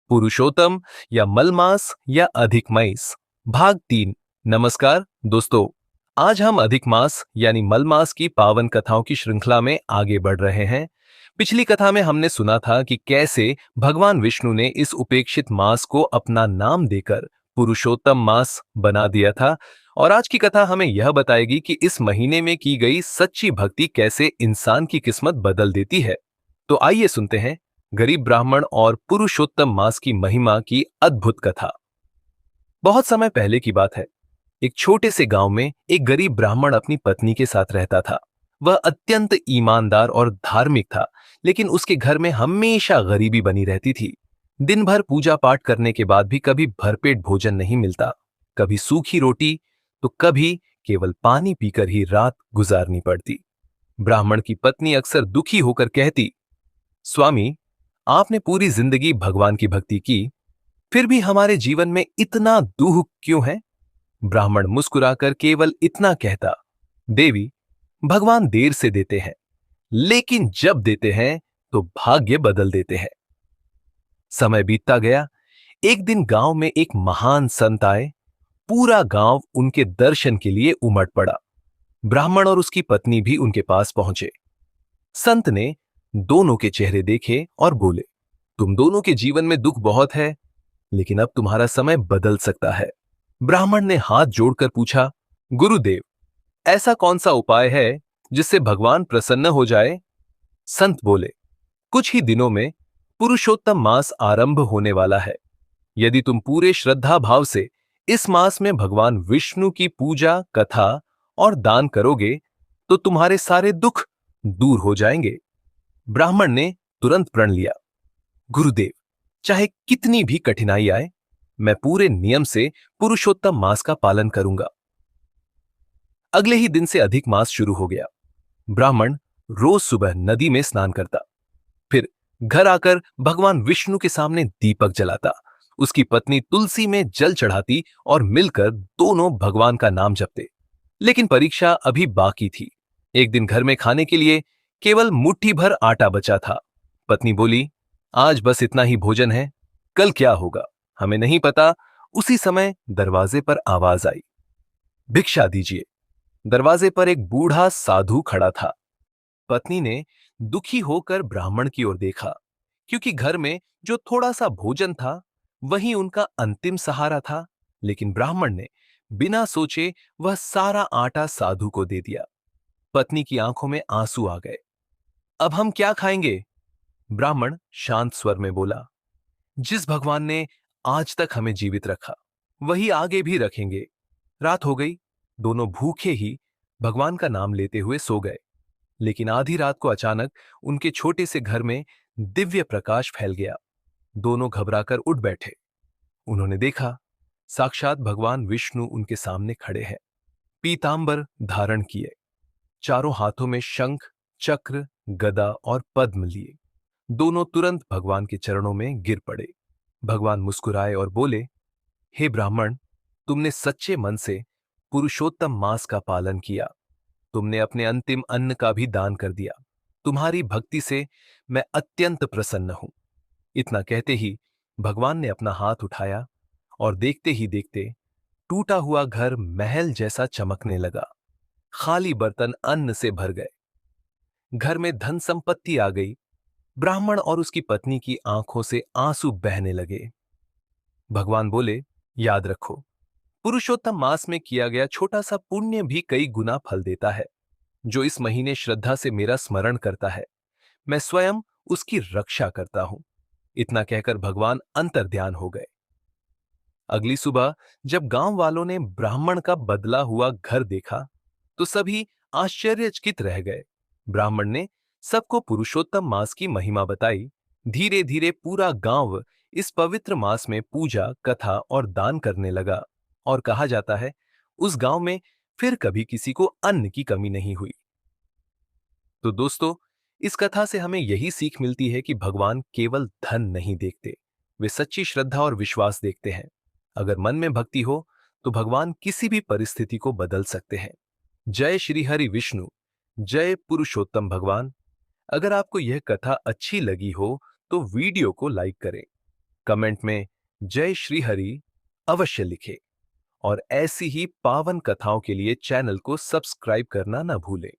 पुरुषोत्तम या मलमास या अधिक मास। भाग 3। नमस्कार दोस्तों, आज हम अधिक मास यानी मलमास की पावन कथाओं की श्रृंखला में आगे बढ़ रहे हैं। पिछली कथा में हमने सुना था कि कैसे भगवान विष्णु ने इस उपेक्षित मास को अपना नाम देकर पुरुषोत्तम मास बना दिया था। और आज की कथा हमें यह बताएगी कि इस महीने में की गई सच्ची भक्ति कैसे इंसान की किस्मत बदल देती है। तो आइए सुनते हैं गरीब ब्राह्मण और पुरुषोत्तम मास की महिमा की अद्भुत कथा। बहुत समय पहले की बात है। एक छोटे से गांव में एक गरीब ब्राह्मण अपनी पत्नी के साथ रहता था। वह अत्यंत ईमानदार और धार्मिक था, लेकिन उसके घर में हमेशा गरीबी बनी रहती थी। दिन भर पूजा पाठ करने के बाद भी कभी भरपेट भोजन नहीं मिलता, कभी सूखी रोटी तो कभी केवल पानी पीकर ही रात गुजारनी पड़ती। ब्राह्मण की पत्नी अक्सर दुखी होकर कहती, स्वामी, आपने पूरी जिंदगी भगवान की भक्ति की, फिर भी हमारे जीवन में इतना दुख क्यों है? ब्राह्मण मुस्कुराकर केवल इतना कहता, देवी, भगवान देर से देते हैं, लेकिन जब देते हैं तो भाग्य बदल देते हैं। समय बीतता गया। एक दिन गांव में एक महान संत आए। पूरा गांव उनके दर्शन के लिए उमड़ पड़ा। ब्राह्मण और उसकी पत्नी भी उनके पास पहुंचे। संत ने दोनों के चेहरे देखे और बोले, तुम दोनों के जीवन में दुख बहुत है, लेकिन अब तुम्हारा समय बदल सकता है। ब्राह्मण ने हाथ जोड़कर पूछा, गुरुदेव, ऐसा कौन सा उपाय है जिससे भगवान प्रसन्न हो जाए? संत बोले, कुछ ही दिनों में पुरुषोत्तम मास आरंभ होने वाला है। यदि तुम पूरे श्रद्धा भाव से इस मास में भगवान विष्णु की पूजा, कथा और दान करोगे तो तुम्हारे सारे दुख दूर हो जाएंगे। ब्राह्मण ने तुरंत प्रण लिया, गुरुदेव, चाहे कितनी भी कठिनाई आए, मैं पूरे नियम से पुरुषोत्तम मास का पालन करूंगा। अगले ही दिन से अधिक मास शुरू हो गया। ब्राह्मण रोज सुबह नदी में स्नान करता, फिर घर आकर भगवान विष्णु के सामने दीपक जलाता। उसकी पत्नी तुलसी में जल चढ़ाती और मिलकर दोनों भगवान का नाम जपते। लेकिन परीक्षा अभी बाकी थी। एक दिन घर में खाने के लिए केवल मुट्ठी भर आटा बचा था। पत्नी बोली, आज बस इतना ही भोजन है, कल क्या होगा हमें नहीं पता। उसी समय दरवाजे पर आवाज आई, भिक्षा दीजिए। दरवाजे पर एक बूढ़ा साधु खड़ा था। पत्नी ने दुखी होकर ब्राह्मण की ओर देखा, क्योंकि घर में जो थोड़ा सा भोजन था वही उनका अंतिम सहारा था। लेकिन ब्राह्मण ने बिना सोचे वह सारा आटा साधु को दे दिया। पत्नी की आंखों में आंसू आ गए। अब हम क्या खाएंगे? ब्राह्मण शांत स्वर में बोला, जिस भगवान ने आज तक हमें जीवित रखा वही आगे भी रखेंगे। रात हो गई। दोनों भूखे ही भगवान का नाम लेते हुए सो गए। लेकिन आधी रात को अचानक उनके छोटे से घर में दिव्य प्रकाश फैल गया। दोनों घबराकर उठ बैठे। उन्होंने देखा, साक्षात भगवान विष्णु उनके सामने खड़े हैं, पीतांबर धारण किए, चारों हाथों में शंख, चक्र, गदा और पद्म लिए। दोनों तुरंत भगवान के चरणों में गिर पड़े। भगवान मुस्कुराए और बोले, हे ब्राह्मण, तुमने सच्चे मन से पुरुषोत्तम मास का पालन किया। तुमने अपने अंतिम अन्न का भी दान कर दिया। तुम्हारी भक्ति से मैं अत्यंत प्रसन्न हूं। इतना कहते ही भगवान ने अपना हाथ उठाया और देखते ही देखते टूटा हुआ घर महल जैसा चमकने लगा। खाली बर्तन अन्न से भर गए। घर में धन संपत्ति आ गई। ब्राह्मण और उसकी पत्नी की आंखों से आंसू बहने लगे। भगवान बोले, याद रखो, पुरुषोत्तम मास में किया गया छोटा सा पुण्य भी कई गुना फल देता है। जो इस महीने श्रद्धा से मेरा स्मरण करता है, मैं स्वयं उसकी रक्षा करता हूं। इतना कहकर भगवान अंतर्ध्यान हो गए। अगली सुबह जब गांव वालों ने ब्राह्मण का बदला हुआ घर देखा तो सभी आश्चर्यचकित रह गए। ब्राह्मण ने सबको पुरुषोत्तम मास की महिमा बताई। धीरे धीरे पूरा गांव इस पवित्र मास में पूजा, कथा और दान करने लगा। और कहा जाता है, उस गांव में फिर कभी किसी को अन्न की कमी नहीं हुई। तो दोस्तों, इस कथा से हमें यही सीख मिलती है कि भगवान केवल धन नहीं देखते, वे सच्ची श्रद्धा और विश्वास देखते हैं। अगर मन में भक्ति हो तो भगवान किसी भी परिस्थिति को बदल सकते हैं। जय श्री हरि विष्णु, जय पुरुषोत्तम भगवान। अगर आपको यह कथा अच्छी लगी हो तो वीडियो को लाइक करें, कमेंट में जय श्री हरि अवश्य लिखें और ऐसी ही पावन कथाओं के लिए चैनल को सब्सक्राइब करना न भूलें।